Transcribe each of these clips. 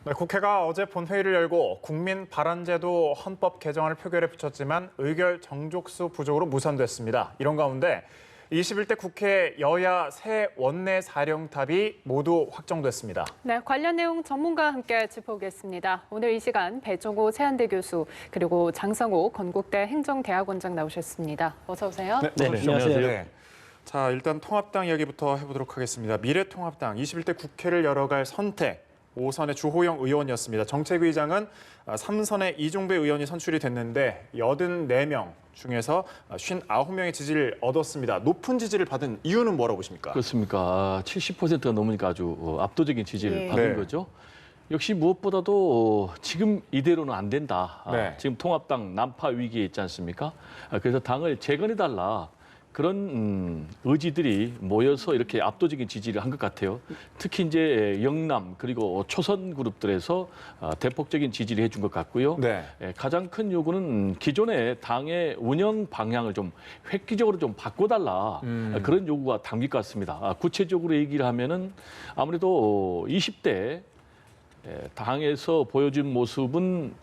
네, 국회가 어제 본회의를 열고 국민 발안제도 헌법 개정안을 표결에 붙였지만 의결 정족수 부족으로 무산됐습니다. 이런 가운데 21대 국회 여야 새 원내 사령탑이 모두 확정됐습니다. 네, 관련 내용 전문가와 함께 짚어보겠습니다. 오늘 이 시간 배종호 세한대 교수 그리고 장성호 건국대 행정대학원장 나오셨습니다. 어서 오세요. 네, 안녕하세요. 네. 자, 일단 통합당 이야기부터 해보도록 하겠습니다. 미래통합당 21대 국회를 열어갈 선택. 5선의 주호영 의원이었습니다. 정책위의장은 3선의 이종배 의원이 선출이 됐는데 84명 중에서 59명의 지지를 얻었습니다. 높은 지지를 받은 이유는 뭐라고 보십니까? 그렇습니까? 70%가 넘으니까 아주 압도적인 지지를 받은 네. 거죠. 역시 무엇보다도 지금 이대로는 안 된다. 네. 지금 통합당 난파 위기에 있지 않습니까? 그래서 당을 재건해달라. 그런 의지들이 모여서 이렇게 압도적인 지지를 한 것 같아요. 특히 이제 영남 그리고 초선 그룹들에서 대폭적인 지지를 해준 것 같고요. 네. 가장 큰 요구는 기존의 당의 운영 방향을 좀 획기적으로 좀 바꿔달라. 그런 요구가 담길 것 같습니다. 구체적으로 얘기를 하면은 아무래도 20대 당에서 보여준 모습은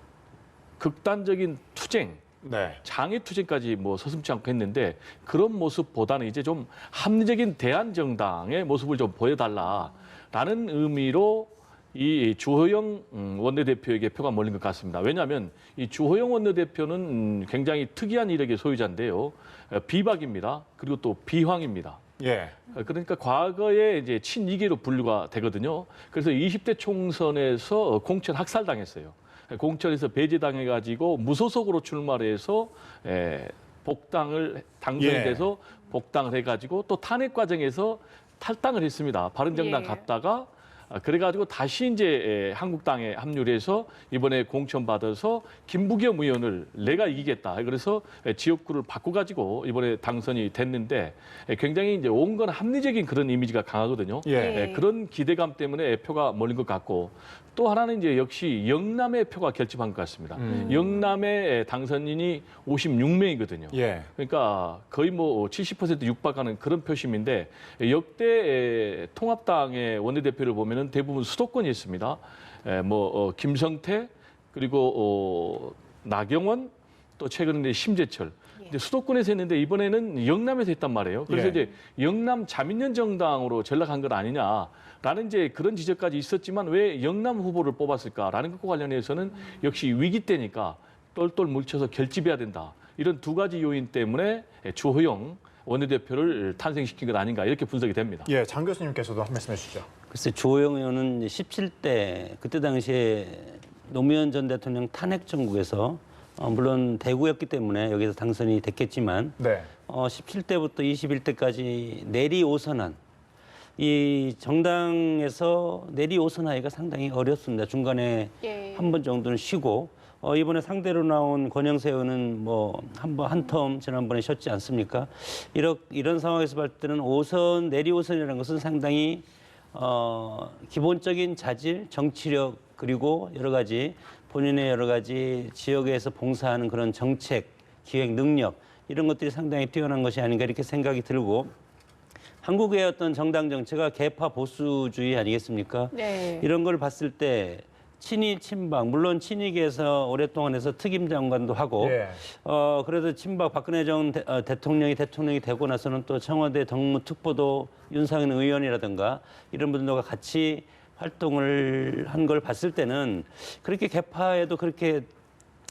극단적인 투쟁, 네. 장애 투쟁까지 뭐 서슴지 않고 했는데 그런 모습보다는 이제 좀 합리적인 대안정당의 모습을 좀 보여달라라는 의미로 이 주호영 원내대표에게 표가 몰린 것 같습니다. 왜냐하면 이 주호영 원내대표는 굉장히 특이한 이력의 소유자인데요. 비박입니다. 그리고 또 비황입니다. 예. 그러니까 과거에 이제 친이계로 분류가 되거든요. 그래서 20대 총선에서 공천 학살당했어요. 공천에서 배제당해가지고 무소속으로 출마를 해서 복당을 당선이 예. 돼서 복당을 해가지고 또 탄핵 과정에서 탈당을 했습니다. 바른정당 예. 갔다가 그래가지고 다시 이제 한국당에 합류를 해서 이번에 공천 받아서 김부겸 의원을 내가 이기겠다. 그래서 지역구를 바꿔가지고 이번에 당선이 됐는데 굉장히 이제 온건 합리적인 그런 이미지가 강하거든요. 예. 그런 기대감 때문에 표가 몰린 것 같고 또 하나는 이제 역시 영남의 표가 결집한 것 같습니다. 영남의 당선인이 56명이거든요. 예. 그러니까 거의 뭐 70% 육박하는 그런 표심인데 역대 통합당의 원내대표를 보면은 대부분 수도권이 있습니다. 김성태 그리고 나경원 또 최근에 심재철. 이제 수도권에서 했는데 이번에는 영남에서 했단 말이에요. 그래서 예. 이제 영남 자민련 정당으로 전락한 건 아니냐라는 이제 그런 지적까지 있었지만 왜 영남 후보를 뽑았을까라는 것과 관련해서는 역시 위기 때니까 똘똘 뭉쳐서 결집해야 된다. 이런 두 가지 요인 때문에 주호영 원내대표를 탄생시킨 것 아닌가 이렇게 분석이 됩니다. 예, 장 교수님께서도 한 말씀 해주시죠. 글쎄 조호영 의원은 17대 그때 당시에 노무현 전 대통령 탄핵 정국에서 물론 대구였기 때문에 여기서 당선이 됐겠지만 네. 17대부터 21대까지 내리 오선한 이 정당에서 내리 오선하기가 상당히 어렵습니다. 중간에 예. 한 번 정도는 쉬고 이번에 상대로 나온 권영세 의원은 뭐 한 텀 지난번에 쉬었지 않습니까? 이런 상황에서 볼 때는 오선 내리 오선이라는 것은 상당히 기본적인 자질, 정치력 그리고 여러 가지 본인의 여러 가지 지역에서 봉사하는 그런 정책, 기획 능력 이런 것들이 상당히 뛰어난 것이 아닌가 이렇게 생각이 들고 한국의 어떤 정당 정체가 개파 보수주의 아니겠습니까? 네. 이런 걸 봤을 때 친이 친박 물론 친이계에서 오랫동안 해서 특임 장관도 하고 예. 그래도 친박 박근혜 전 대통령이 되고 나서는 또 청와대 정무특보도 윤상현 의원이라든가 이런 분들과 같이 활동을 한 걸 봤을 때는 그렇게 개파에도 그렇게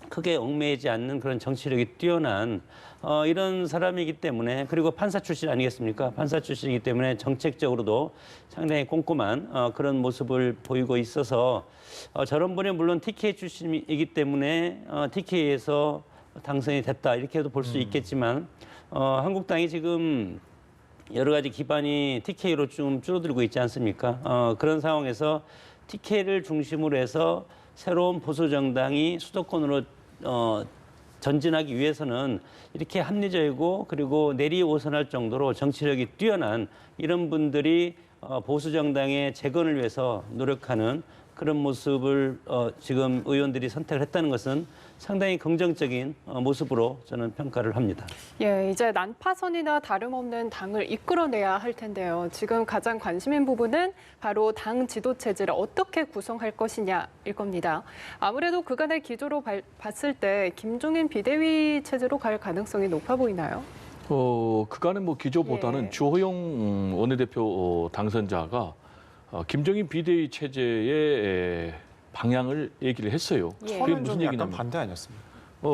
크게 얽매이지 않는 그런 정치력이 뛰어난 이런 사람이기 때문에 그리고 판사 출신 아니겠습니까? 판사 출신이기 때문에 정책적으로도 상당히 꼼꼼한 그런 모습을 보이고 있어서 저런 분이 물론 TK 출신이기 때문에 TK에서 당선이 됐다 이렇게도 볼 수 있겠지만 한국당이 지금 여러 가지 기반이 TK로 좀 줄어들고 있지 않습니까? 그런 상황에서 TK를 중심으로 해서 새로운 보수 정당이 수도권으로 전진하기 위해서는 이렇게 합리적이고 그리고 내리오선할 정도로 정치력이 뛰어난 이런 분들이 보수 정당의 재건을 위해서 노력하는 그런 모습을 지금 의원들이 선택을 했다는 것은 상당히 긍정적인 모습으로 저는 평가를 합니다. 예, 이제 난파선이나 다름없는 당을 이끌어내야 할 텐데요. 지금 가장 관심인 부분은 바로 당 지도 체제를 어떻게 구성할 것이냐일 겁니다. 아무래도 그간의 기조로 봤을 때 김종인 비대위 체제로 갈 가능성이 높아 보이나요? 그간의 뭐 기조보다는 예. 주호영 원내대표 당선자가 김종인 비대위 체제의 방향을 얘기를 했어요. 예. 그게 처음엔 무슨 좀 약간 얘기냐면 반대 아니었습니까?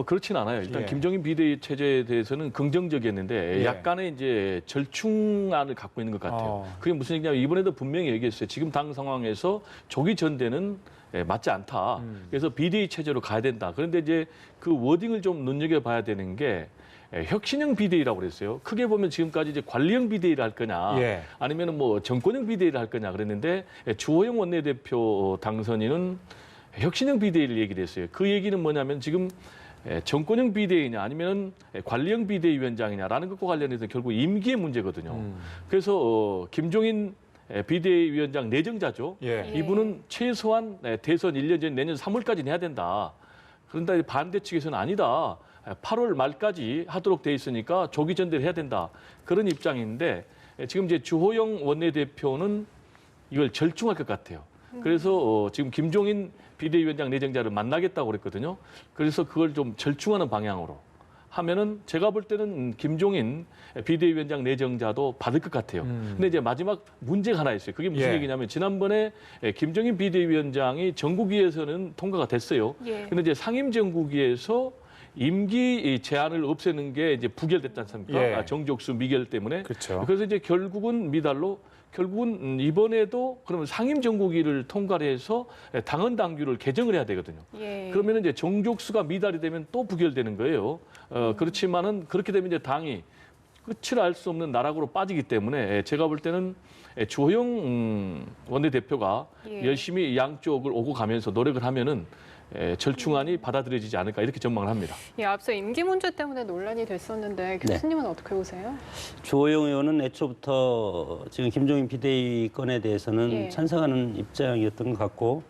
그렇진 않아요. 일단 예. 김종인 비대위 체제에 대해서는 긍정적이었는데 예. 약간의 이제 절충안을 갖고 있는 것 같아요. 그게 무슨 얘기냐면 이번에도 분명히 얘기했어요. 지금 당 상황에서 조기 전대는 맞지 않다. 그래서 비대위 체제로 가야 된다. 그런데 이제 그 워딩을 좀 눈여겨봐야 되는 게 혁신형 비대위라고 그랬어요. 크게 보면 지금까지 이제 관리형 비대위를 할 거냐, 예. 아니면 뭐 정권형 비대위를 할 거냐 그랬는데 주호영 원내대표 당선인은 혁신형 비대위를 얘기를 했어요. 그 얘기는 뭐냐면 지금 정권형 비대위냐 아니면 관리형 비대위원장이냐라는 것과 관련해서 결국 임기의 문제거든요. 그래서 김종인 비대위원장 내정자죠. 예. 이분은 최소한 대선 1년 전 내년 3월까지는 해야 된다. 그런데 반대 측에서는 아니다. 8월 말까지 하도록 돼 있으니까 조기 전대를 해야 된다. 그런 입장인데 지금 이제 주호영 원내대표는 이걸 절충할 것 같아요. 그래서 지금 김종인 비대위원장 내정자를 만나겠다고 그랬거든요. 그래서 그걸 좀 절충하는 방향으로 하면은 제가 볼 때는 김종인 비대위원장 내정자도 받을 것 같아요. 근데 이제 마지막 문제가 하나 있어요. 그게 무슨 예. 얘기냐면 지난번에 김종인 비대위원장이 전국위에서는 통과가 됐어요. 예. 근데 이제 상임정국위에서 임기 제한을 없애는 게 이제 부결됐지 않습니까? 예. 정족수 미결 때문에. 그렇죠. 그래서 이제 결국은 미달로 결국은 이번에도 그러면 상임정국위를 통과를 해서 당헌 당규를 개정을 해야 되거든요. 예. 그러면 이제 정족수가 미달이 되면 또 부결되는 거예요. 그렇지만은 그렇게 되면 이제 당이 끝을 알 수 없는 나락으로 빠지기 때문에 제가 볼 때는 주호영 원내대표가 예. 열심히 양쪽을 오고 가면서 노력을 하면은 절충안이 받아들여지지 않을까 이렇게 전망을 합니다. 예, 앞서 임기 문제 때문에 논란이 됐었는데 교수님은 어떻게 보세요? 주호영 의원은 애초부터 지금 김종인 비대위 건에 대해서는 예. 찬성하는 입장이었던 것 같고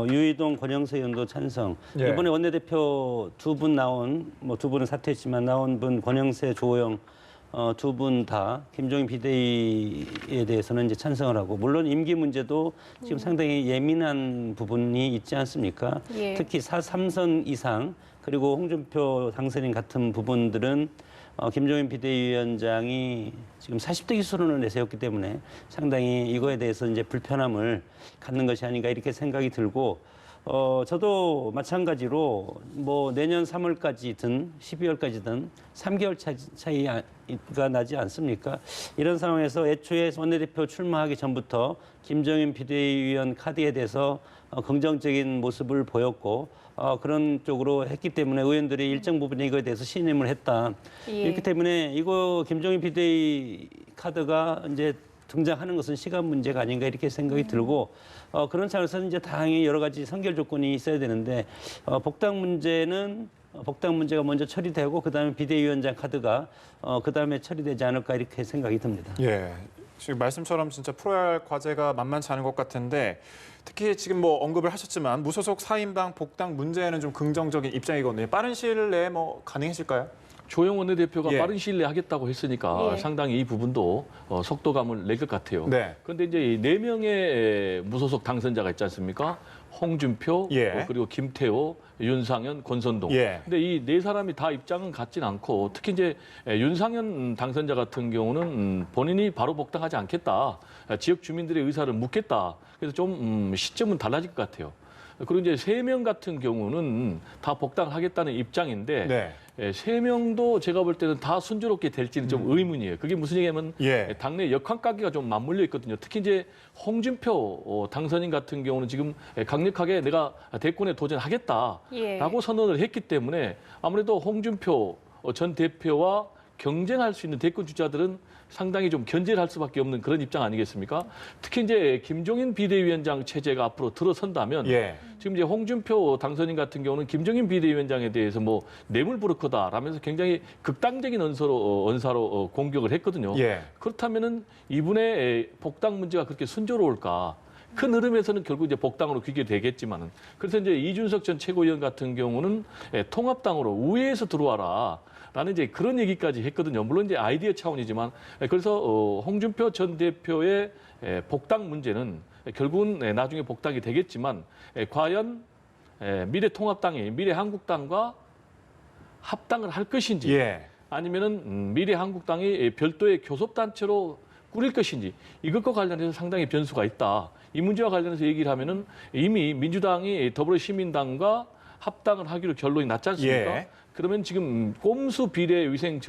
유이동 권영세 의원도 찬성. 예. 이번에 원내대표 두 분 나온 뭐 두 분은 사퇴했지만 나온 분 권영세, 주호영 두 분 다 김종인 비대위에 대해서는 이제 찬성을 하고 물론 임기 문제도 지금 상당히 예민한 부분이 있지 않습니까? 예. 특히 3선 이상 그리고 홍준표 당선인 같은 부분들은 김종인 비대위원장이 지금 40대 기수론을 내세웠기 때문에 상당히 이거에 대해서 이제 불편함을 갖는 것이 아닌가 이렇게 생각이 들고 저도 마찬가지로 뭐 내년 3월까지든 12월까지든 3개월 차이가 나지 않습니까? 이런 상황에서 애초에 원내대표 출마하기 전부터 김종인 비대위원 카드에 대해서 긍정적인 모습을 보였고 그런 쪽으로 했기 때문에 의원들이 일정 부분 이거에 대해서 신임을 했다. 예. 이렇기 때문에 이거 김종인 비대위 카드가 이제 등장하는 것은 시간 문제가 아닌가 이렇게 생각이 들고 그런 차원에서 이제 당연히 여러 가지 선결 조건이 있어야 되는데 복당 문제가 먼저 처리되고 그다음에 비대위원장 카드가 그다음에 처리되지 않을까 이렇게 생각이 듭니다. 예. 지금 말씀처럼 진짜 풀어야 할 과제가 만만치 않은 것 같은데 특히 지금 뭐 언급을 하셨지만 무소속 사임당 복당 문제에는 좀 긍정적인 입장이거든요. 빠른 시일 내에 뭐 가능해질까요? 주호영 원내대표가 예. 빠른 시일 내에 하겠다고 했으니까 예. 상당히 이 부분도 속도감을 낼 것 같아요. 네. 그런데 이제 이 4명의 무소속 당선자가 있지 않습니까? 홍준표, 예. 그리고 김태호, 윤상현, 권선동. 예. 근데 이 4사람이 다 입장은 같진 않고 특히 이제 윤상현 당선자 같은 경우는 본인이 바로 복당하지 않겠다. 지역 주민들의 의사를 묻겠다. 그래서 좀 시점은 달라질 것 같아요. 그리고 이제 3명 같은 경우는 다 복당을 하겠다는 입장인데 네. 3명도 제가 볼 때는 다 순조롭게 될지는 좀 의문이에요. 그게 무슨 얘기냐면 예. 당내 역학관계가 좀 맞물려 있거든요. 특히 이제 홍준표 당선인 같은 경우는 지금 강력하게 내가 대권에 도전하겠다라고 예. 선언을 했기 때문에 아무래도 홍준표 전 대표와 경쟁할 수 있는 대권 주자들은 상당히 좀 견제를 할 수밖에 없는 그런 입장 아니겠습니까? 특히 이제 김종인 비대위원장 체제가 앞으로 들어선다면 예. 지금 이제 홍준표 당선인 같은 경우는 김종인 비대위원장에 대해서 뭐 뇌물 브로커다라면서 굉장히 극단적인 언사로 공격을 했거든요. 예. 그렇다면은 이분의 복당 문제가 그렇게 순조로울까? 큰 흐름에서는 결국 이제 복당으로 귀결되겠지만은 그래서 이제 이준석 전 최고위원 같은 경우는 통합당으로 우회해서 들어와라. 라는 이제 그런 얘기까지 했거든요. 물론 이제 아이디어 차원이지만 그래서 홍준표 전 대표의 복당 문제는 결국은 나중에 복당이 되겠지만 과연 미래통합당이 미래한국당과 합당을 할 것인지 예. 아니면은 미래한국당이 별도의 교섭단체로 꾸릴 것인지 이것과 관련해서 상당히 변수가 있다. 이 문제와 관련해서 얘기를 하면은 이미 민주당이 더불어시민당과 합당을 하기로 결론이 났지 않습니까? 예. 그러면 지금 꼼수 비례 위성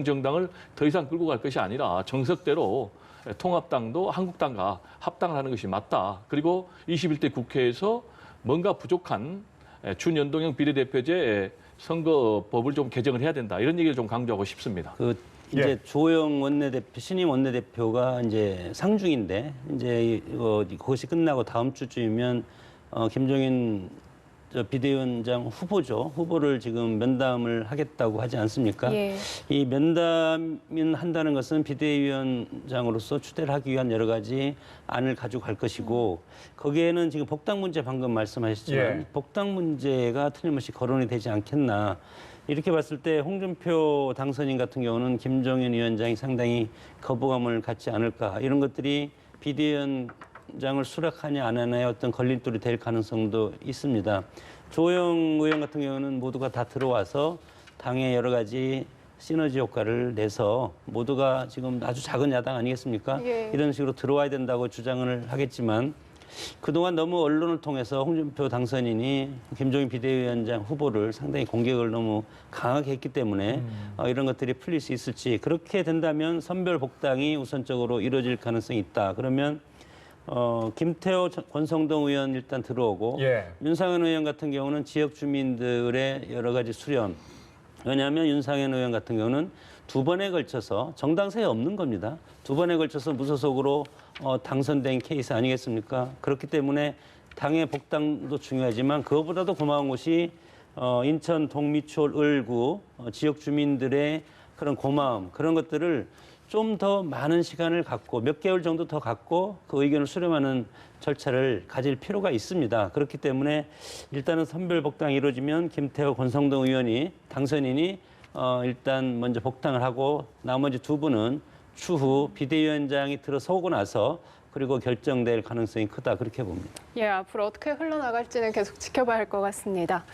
정당을 더 이상 끌고 갈 것이 아니라 정석대로 통합당도 한국당과 합당을 하는 것이 맞다. 그리고 21대 국회에서 뭔가 부족한 준연동형 비례대표제 선거법을 좀 개정을 해야 된다. 이런 얘기를 좀 강조하고 싶습니다. 그 이제 예. 주호영 원내대표 신임 원내대표가 이제 상중인데 이제 이거 그것이 끝나고 다음 주쯤이면 김종인 비대위원장 후보를 지금 면담을 하겠다고 하지 않습니까? 예. 이 면담을 한다는 것은 비대위원장으로서 추대를 하기 위한 여러 가지 안을 가지고 갈 것이고 거기에는 지금 복당 문제 방금 말씀하셨지만 예. 복당 문제가 틀림없이 거론이 되지 않겠나. 이렇게 봤을 때 홍준표 당선인 같은 경우는 김종인 위원장이 상당히 거부감을 갖지 않을까. 이런 것들이 비대위원장을 수락하냐 안 하냐의 어떤 걸림돌이 될 가능성도 있습니다. 조호영 의원 같은 경우는 모두가 다 들어와서 당의 여러 가지 시너지 효과를 내서 모두가 지금 아주 작은 야당 아니겠습니까? 예. 이런 식으로 들어와야 된다고 주장을 하겠지만 그동안 너무 언론을 통해서 홍준표 당선인이 김종인 비대위원장 후보를 상당히 공격을 너무 강하게 했기 때문에 이런 것들이 풀릴 수 있을지 그렇게 된다면 선별 복당이 우선적으로 이루어질 가능성이 있다. 그러면 김태호 권성동 의원 일단 들어오고 예. 윤상현 의원 같은 경우는 지역 주민들의 여러 가지 수렴. 왜냐하면 윤상현 의원 같은 경우는 두 번에 걸쳐서 정당세에 없는 겁니다. 두 번에 걸쳐서 무소속으로 당선된 케이스 아니겠습니까? 그렇기 때문에 당의 복당도 중요하지만 그것보다도 고마운 것이 인천 동미촌 을구 지역 주민들의 그런 고마움 그런 것들을 좀 더 많은 시간을 갖고 몇 개월 정도 더 갖고 그 의견을 수렴하는 절차를 가질 필요가 있습니다. 그렇기 때문에 일단은 선별 복당이 이루어지면 김태호 권성동 의원이 당선인이 일단 먼저 복당을 하고 나머지 두 분은 추후 비대위원장이 들어서고 나서 그리고 결정될 가능성이 크다 그렇게 봅니다. 예, 앞으로 어떻게 흘러나갈지는 계속 지켜봐야 할 것 같습니다.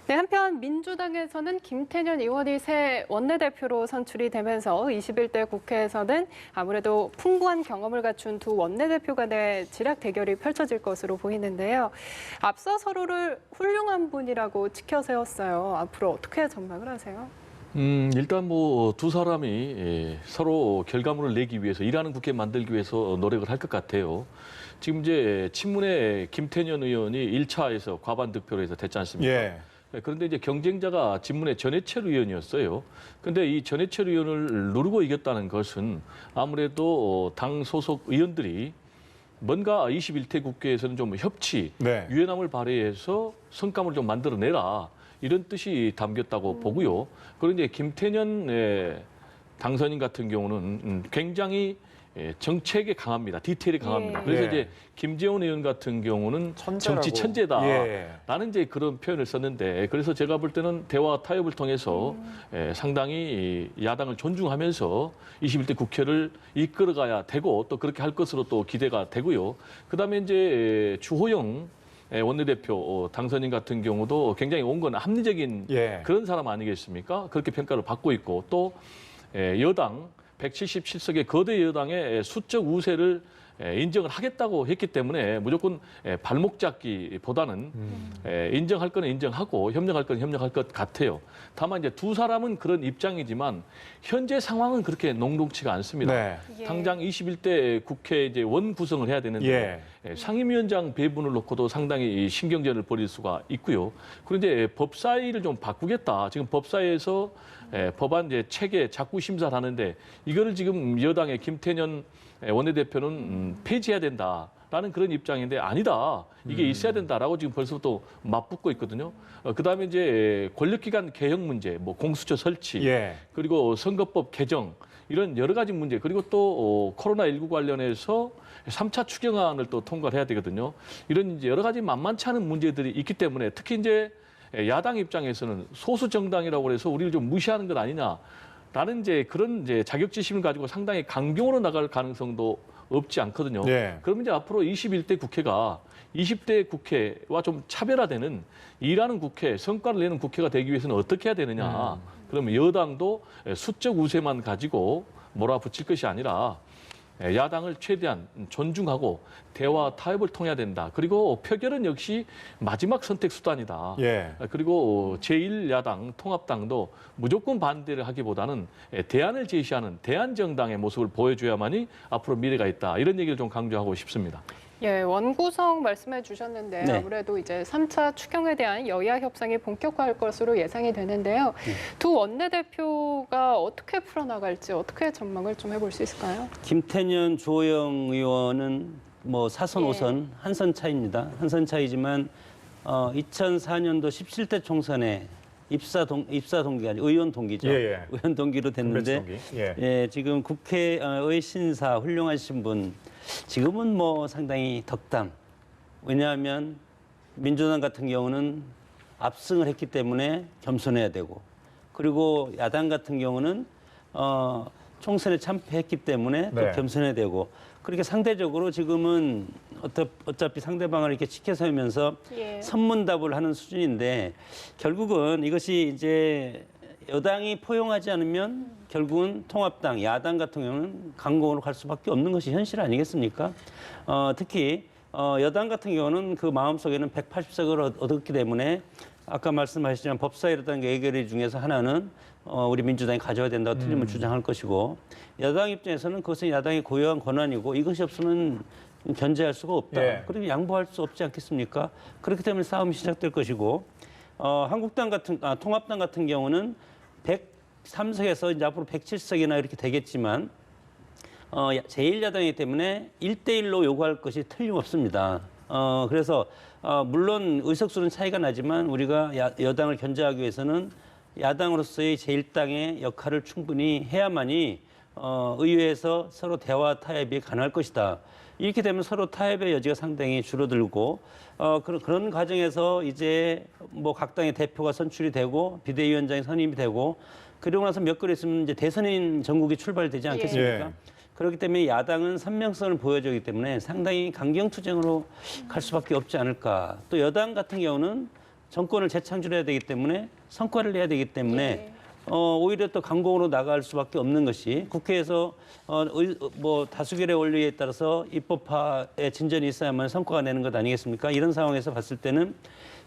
네, 한편 민주당에서는 김태년 의원이 새 원내대표로 선출이 되면서 21대 국회에서는 아무래도 풍부한 경험을 갖춘 두 원내대표 간의 지략 대결이 펼쳐질 것으로 보이는데요. 앞서 서로를 훌륭한 분이라고 치켜 세웠어요. 앞으로 어떻게 전망을 하세요? 일단 뭐 두 사람이 서로 결과물을 내기 위해서 일하는 국회 만들기 위해서 노력을 할 것 같아요. 지금 이제 친문의 김태년 의원이 1차에서 과반 득표로 해서 됐지 않습니까? 예. 그런데 이제 경쟁자가 진문의 전해철 의원이었어요. 그런데 이 전해철 의원을 누르고 이겼다는 것은 아무래도 당 소속 의원들이 뭔가 21대 국회에서는 좀 협치, 네. 유연함을 발휘해서 성과물을 좀 만들어내라. 이런 뜻이 담겼다고 보고요. 그리고 이제 김태년 당선인 같은 경우는 굉장히 정책에 강합니다. 디테일이 강합니다. 예. 그래서 예. 이제 김재원 의원 같은 경우는 천재라고. 정치 천재다. 예. 라는 이제 그런 표현을 썼는데 그래서 제가 볼 때는 대화 타협을 통해서 상당히 야당을 존중하면서 21대 국회를 이끌어가야 되고 또 그렇게 할 것으로 또 기대가 되고요. 그다음에 이제 주호영 원내대표 당선인 같은 경우도 굉장히 온건 합리적인 예. 그런 사람 아니겠습니까? 그렇게 평가를 받고 있고 또 여당 177석의 거대 여당의 수적 우세를 인정을 하겠다고 했기 때문에 무조건 발목 잡기보다는 인정할 거는 인정하고 협력할 거는 협력할 것 같아요. 다만 이제 두 사람은 그런 입장이지만 현재 상황은 그렇게 녹록치가 않습니다. 네. 예. 당장 21대 국회 이제 원 구성을 해야 되는데 상임위원장 배분을 놓고도 상당히 신경전을 벌일 수가 있고요. 그런데 법사위를 좀 바꾸겠다. 지금 법사위에서 법안 이제 체계 자꾸 심사를 하는데 이거를 지금 여당의 김태년 원내대표는 폐지해야 된다라는 그런 입장인데 아니다. 이게 있어야 된다라고 지금 벌써부터 맞붙고 있거든요. 그다음에 이제 권력기관 개혁 문제, 뭐 공수처 설치, 예. 그리고 선거법 개정 이런 여러 가지 문제 그리고 또 코로나19 관련해서 3차 추경안을 또 통과를 해야 되거든요. 이런 이제 여러 가지 만만치 않은 문제들이 있기 때문에 특히 이제 야당 입장에서는 소수 정당이라고 해서 우리를 좀 무시하는 것 아니냐라는 이제 그런 이제 자격지심을 가지고 상당히 강경으로 나갈 가능성도 없지 않거든요. 네. 그러면 이제 앞으로 21대 국회가 20대 국회와 좀 차별화되는 일하는 국회, 성과를 내는 국회가 되기 위해서는 어떻게 해야 되느냐. 그러면 여당도 수적 우세만 가지고 몰아붙일 것이 아니라 야당을 최대한 존중하고 대화 타협을 통해야 된다. 그리고 표결은 역시 마지막 선택 수단이다. 예. 그리고 제1야당 통합당도 무조건 반대를 하기보다는 대안을 제시하는 대안정당의 모습을 보여줘야만이 앞으로 미래가 있다. 이런 얘기를 좀 강조하고 싶습니다. 예, 원구성 말씀해 주셨는데 네. 아무래도 이제 3차 추경에 대한 여야 협상이 본격화할 것으로 예상이 되는데요. 두 원내대표가 어떻게 풀어나갈지 어떻게 전망을 좀 해볼 수 있을까요? 김태년, 주호영 의원은 뭐 사선 예. 5선 한 선 차이입니다. 한 선 차이지만 2004년도 17대 총선에 입사 동기가 아니고 의원 동기죠. 예, 예. 의원 동기로 됐는데 동기. 예. 예, 지금 국회의 신사 훌륭하신 분 지금은 뭐 상당히 덕담. 왜냐하면 민주당 같은 경우는 압승을 했기 때문에 겸손해야 되고 그리고 야당 같은 경우는 총선에 참패했기 때문에 또 네. 겸손해야 되고 그렇게 상대적으로 지금은 어차피 상대방을 이렇게 지켜서면서 예. 선문답을 하는 수준인데 결국은 이것이 이제 여당이 포용하지 않으면 결국은 통합당, 야당 같은 경우는 강공으로 갈 수밖에 없는 것이 현실 아니겠습니까? 특히 여당 같은 경우는 그 마음속에는 180석을 얻었기 때문에 아까 말씀하셨지만 법사위라든가 예결위 중에서 하나는 우리 민주당이 가져야 된다고 틀림을 주장할 것이고 여당 입장에서는 그것은 야당의 고유한 권한이고 이것이 없으면 견제할 수가 없다. 예. 그리고 양보할 수 없지 않겠습니까? 그렇기 때문에 싸움이 시작될 것이고 통합당 같은 경우는 103석에서 이제 앞으로 107석이나 이렇게 되겠지만 제1야당이기 때문에 1대1로 요구할 것이 틀림없습니다. 그래서 물론 의석수는 차이가 나지만 우리가 여당을 견제하기 위해서는 야당으로서의 제1당의 역할을 충분히 해야만이 의회에서 서로 대화 타협이 가능할 것이다. 이렇게 되면 서로 타협의 여지가 상당히 줄어들고 그런 과정에서 이제 뭐 각 당의 대표가 선출이 되고 비대위원장이 선임이 되고 그러고 나서 몇 개월 있으면 이제 대선인 전국이 출발되지 않겠습니까? 예. 그렇기 때문에 야당은 선명성을 보여주기 때문에 상당히 강경투쟁으로 갈 수밖에 없지 않을까. 또 여당 같은 경우는 정권을 재창출해야 되기 때문에 성과를 내야 되기 때문에 오히려 또 강공으로 나갈 수밖에 없는 것이 국회에서 뭐 다수결의 원리에 따라서 입법화에 진전이 있어야만 성과가 내는 것 아니겠습니까? 이런 상황에서 봤을 때는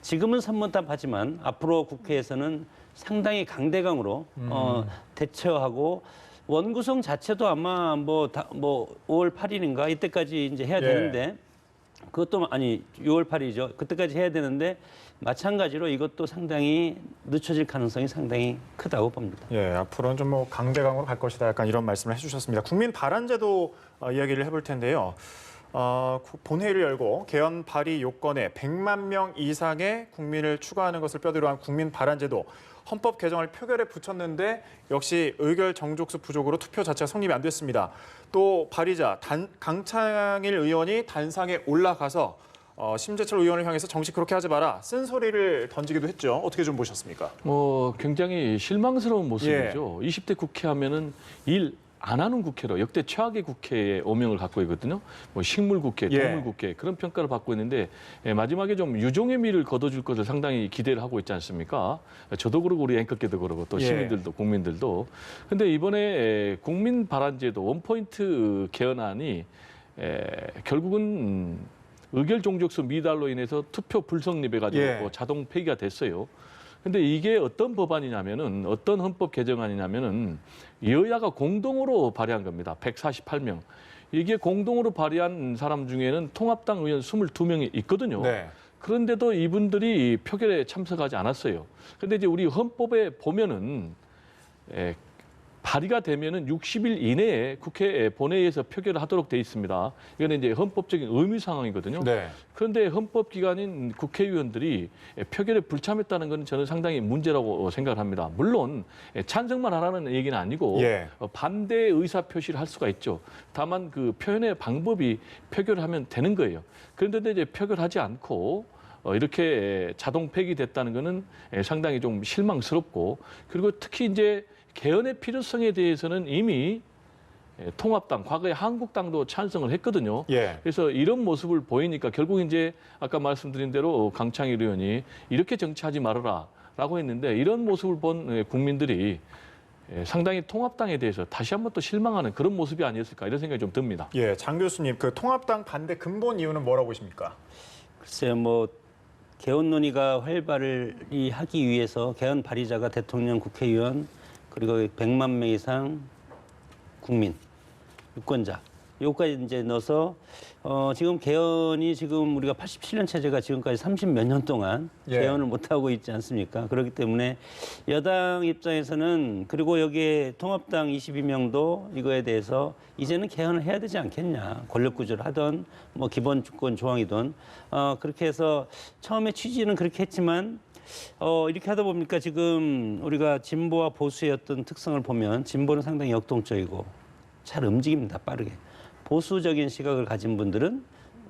지금은 선문답하지만 앞으로 국회에서는 상당히 강대강으로 대처하고 원구성 자체도 아마 뭐 5월 8일인가 이때까지 이제 해야 예. 되는데 그것도 아니 6월 8일이죠. 그때까지 해야 되는데 마찬가지로 이것도 상당히 늦춰질 가능성이 상당히 크다고 봅니다. 예, 앞으로는 좀 뭐 강대강으로 갈 것이다. 약간 이런 말씀을 해주셨습니다. 국민 발안제도 이야기를 해볼 텐데요. 본회의를 열고 개헌 발의 요건에 100만 명 이상의 국민을 추가하는 것을 뼈대로 한 국민 발안제도 헌법 개정을 표결에 붙였는데 역시 의결 정족수 부족으로 투표 자체가 성립이 안 됐습니다. 또 발의자 강창일 의원이 단상에 올라가서 심재철 의원을 향해서 정식 그렇게 하지 마라 쓴소리를 던지기도 했죠. 어떻게 좀 보셨습니까? 굉장히 실망스러운 모습이죠. 20대 국회 하면은 일 안 하는 국회로 역대 최악의 국회의 오명을 갖고 있거든요. 뭐 식물 국회, 동물 국회 그런 평가를 받고 있는데 마지막에 좀 유종의 미를 거둬줄 것을 상당히 기대를 하고 있지 않습니까? 저도 그러고 우리 앵커께도 그러고 또 시민들도 국민들도. 근데 이번에 국민 발안제도 원포인트 개헌안이 결국은 의결 종족수 미달로 인해서 투표 불성립해가지고 자동 폐기가 됐어요. 근데 이게 어떤 법안이냐면은 어떤 헌법 개정안이냐면은 여야가 공동으로 발의한 겁니다. 148명. 이게 공동으로 발의한 사람 중에는 통합당 의원 22명이 있거든요. 네. 그런데도 이분들이 표결에 참석하지 않았어요. 근데 이제 우리 헌법에 보면은 발의가 되면은 60일 이내에 국회 본회의에서 표결을 하도록 돼 있습니다. 이거는 이제 헌법적인 의무 상황이거든요. 네. 그런데 헌법기관인 국회의원들이 표결에 불참했다는 것은 저는 상당히 문제라고 생각을 합니다. 물론 찬성만 하라는 얘기는 아니고 예. 반대 의사 표시를 할 수가 있죠. 다만 그 표현의 방법이 표결을 하면 되는 거예요. 그런데 이제 표결하지 않고 이렇게 자동 폐기됐다는 것은 상당히 좀 실망스럽고, 그리고 특히 이제 개헌의 필요성에 대해서는 이미 통합당, 과거에 한국당도 찬성을 했거든요. 예. 그래서 이런 모습을 보이니까 결국 이제 아까 말씀드린 대로 강창일 의원이 이렇게 정치하지 말아라라고 했는데, 이런 모습을 본 국민들이 상당히 통합당에 대해서 다시 한번 또 실망하는 그런 모습이 아니었을까, 이런 생각이 좀 듭니다. 예, 장 교수님, 그 통합당 반대 근본 이유는 뭐라고 보십니까? 글쎄요, 뭐 개헌 논의가 활발히 하기 위해서 개헌 발의자가 대통령, 국회의원, 그리고 100만 명 이상 국민, 유권자, 요까지 이제 넣어서 지금 개헌이 지금 우리가 87년 체제가 지금까지 30몇 년 동안 예. 개헌을 못 하고 있지 않습니까? 그렇기 때문에 여당 입장에서는, 그리고 여기에 통합당 22명도 이거에 대해서 이제는 개헌을 해야 되지 않겠냐, 권력 구조를 하던 뭐 기본 주권 조항이든 그렇게 해서 처음에 취지는 그렇게 했지만 이렇게 하다 보니까 지금 우리가 진보와 보수의 어떤 특성을 보면 진보는 상당히 역동적이고 잘 움직입니다, 빠르게. 보수적인 시각을 가진 분들은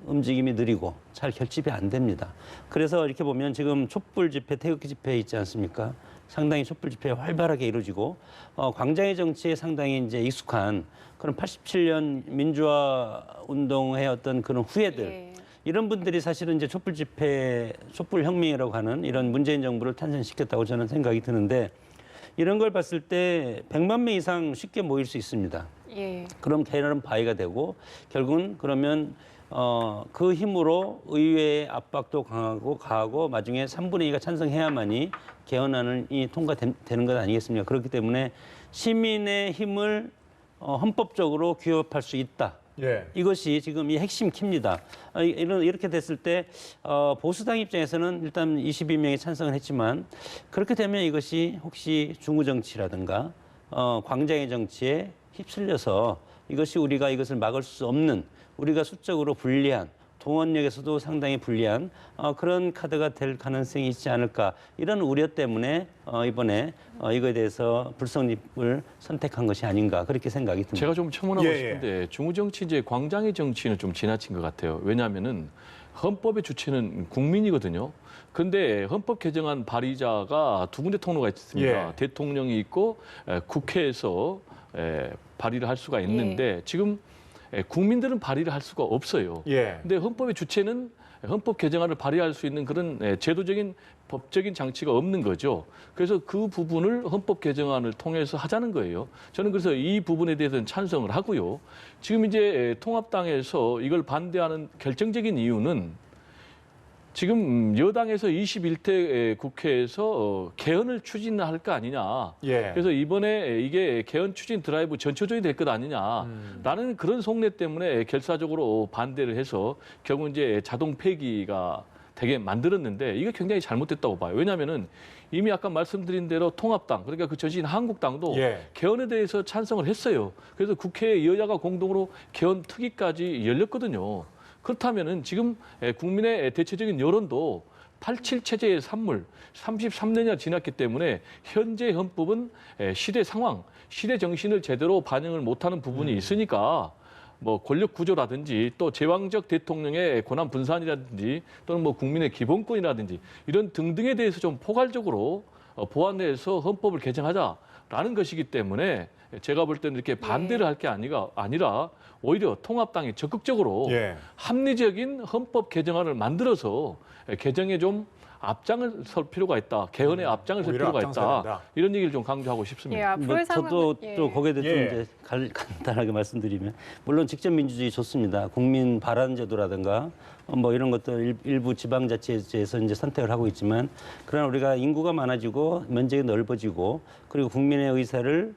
움직임이 느리고 잘 결집이 안 됩니다. 그래서 이렇게 보면 지금 촛불 집회, 태극기 집회 있지 않습니까? 상당히 촛불 집회 활발하게 이루어지고 광장의 정치에 상당히 이제 익숙한 그런 87년 민주화 운동의 어떤 그런 후예들, 예. 이런 분들이 사실은 이제 촛불 집회, 촛불 혁명이라고 하는 이런 문재인 정부를 탄생시켰다고 저는 생각이 드는데, 이런 걸 봤을 때 100만 명 이상 쉽게 모일 수 있습니다. 예. 그럼 개헌은 바위가 되고, 결국은 그러면 그 힘으로 의회의 압박도 강하고 나중에 3분의 2가 찬성해야만이 개헌안이 통과되는 것 아니겠습니까? 그렇기 때문에 시민의 힘을 헌법적으로 규합할 수 있다. 예. 이것이 지금 이 핵심 키입니다. 이렇게 됐을 때 보수당 입장에서는 일단 22명이 찬성을 했지만, 그렇게 되면 이것이 혹시 중우 정치라든가 광장의 정치에 휩쓸려서 이것이 우리가 이것을 막을 수 없는, 우리가 수적으로 불리한, 동원력에서도 상당히 불리한 그런 카드가 될 가능성이 있지 않을까, 이런 우려 때문에 이번에 이거에 대해서 불성립을 선택한 것이 아닌가, 그렇게 생각이 듭니다. 제가 좀 첨언하고 예, 싶은데 중우 정치, 이제 광장의 정치는 좀 지나친 것 같아요. 왜냐하면은 헌법의 주체는 국민이거든요. 그런데 헌법 개정안 발의자가 두 군데 통로가 있습니다. 예. 대통령이 있고 국회에서 발의를 할 수가 있는데 지금 국민들은 발의를 할 수가 없어요. 예. 근데 헌법의 주체는 헌법 개정안을 발의할 수 있는 그런 제도적인 법적인 장치가 없는 거죠. 그래서 그 부분을 헌법 개정안을 통해서 하자는 거예요. 저는 그래서 이 부분에 대해서는 찬성을 하고요. 지금 이제 통합당에서 이걸 반대하는 결정적인 이유는 지금 여당에서 21대 국회에서 개헌을 추진할 거 아니냐. 예. 그래서 이번에 이게 개헌 추진 드라이브 전초전이 될 것 아니냐라는 그런 속내 때문에 결사적으로 반대를 해서 결국 이제 자동 폐기가 되게 만들었는데, 이게 굉장히 잘못됐다고 봐요. 왜냐하면은 이미 아까 말씀드린 대로 통합당, 그러니까 그 전신 한국당도 예. 개헌에 대해서 찬성을 했어요. 그래서 국회에 여야가 공동으로 개헌 특위까지 열렸거든요. 그렇다면은 지금 국민의 대체적인 여론도 87 체제의 산물, 33년이나 지났기 때문에 현재 헌법은 시대 상황, 시대 정신을 제대로 반영을 못하는 부분이 있으니까 뭐 권력 구조라든지 또 제왕적 대통령의 권한 분산이라든지 또는 뭐 국민의 기본권이라든지 이런 등등에 대해서 좀 포괄적으로 보완해서 헌법을 개정하자라는 것이기 때문에 제가 볼 때는 이렇게 반대를 할 게 아니라 오히려 통합당이 적극적으로 예. 합리적인 헌법 개정안을 만들어서 개정에 좀 앞장을 설 필요가 있다. 개헌에 앞장을 설 오히려 필요가 앞장서야 있다. 된다. 이런 얘기를 좀 강조하고 예, 싶습니다. 앞으로의 상황은 저도 예. 또 거기에 대해서 예. 이제 간단하게 말씀드리면, 물론 직접 민주주의 좋습니다. 국민 발안 제도라든가 뭐 이런 것들 일부 지방자치에서 이제 선택을 하고 있지만, 그러나 우리가 인구가 많아지고 면적이 넓어지고 그리고 국민의 의사를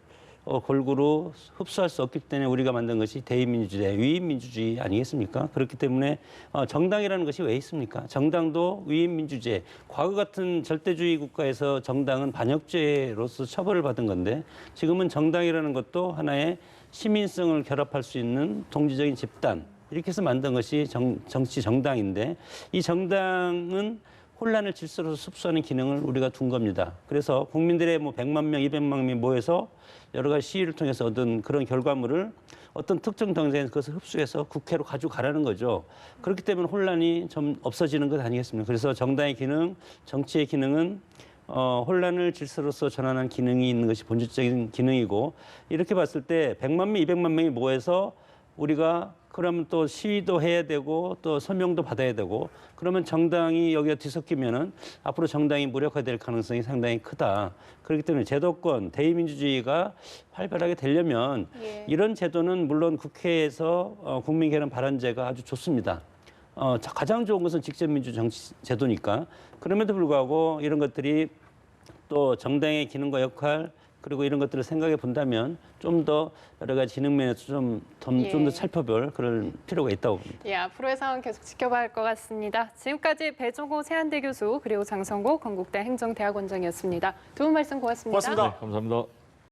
골고루 흡수할 수 없기 때문에 우리가 만든 것이 대의민주주의, 위인민주주의 아니겠습니까? 그렇기 때문에 정당이라는 것이 왜 있습니까? 정당도 위인민주주의. 과거 같은 절대주의 국가에서 정당은 반역죄로서 처벌을 받은 건데 지금은 정당이라는 것도 하나의 시민성을 결합할 수 있는 동지적인 집단. 이렇게 해서 만든 것이 정치 정당인데 이 정당은 혼란을 질서로 흡수하는 기능을 우리가 둔 겁니다. 그래서 국민들의 뭐 100만 명, 200만 명이 모여서 여러 가지 시위를 통해서 얻은 그런 결과물을 어떤 특정 당사에 그것을 흡수해서 국회로 가져가라는 거죠. 그렇기 때문에 혼란이 좀 없어지는 것 아니겠습니까? 그래서 정당의 기능, 정치의 기능은 혼란을 질서로서 전환하는 기능이 있는 것이 본질적인 기능이고 이렇게 봤을 때 100만 명, 200만 명이 모여서 우리가 그러면 또 시위도 해야 되고 또 서명도 받아야 되고 그러면 정당이 여기가 뒤섞이면은 앞으로 정당이 무력화될 가능성이 상당히 크다. 그렇기 때문에 제도권, 대의민주주의가 활발하게 되려면 이런 제도는 물론 국회에서 국민개헌 발언제가 아주 좋습니다. 가장 좋은 것은 직접민주 정치 제도니까 그럼에도 불구하고 이런 것들이 또 정당의 기능과 역할 그리고 이런 것들을 생각해 본다면 좀 더 여러 가지 기능 면에서 좀 더 살펴볼 그럴 필요가 있다고 봅니다. 예, 앞으로의 상황 계속 지켜봐야 할 것 같습니다. 지금까지 배종호 세한대 교수 그리고 장성국 건국대 행정대학원장이었습니다. 두 분 말씀 고맙습니다. 고맙습니다. 네, 감사합니다.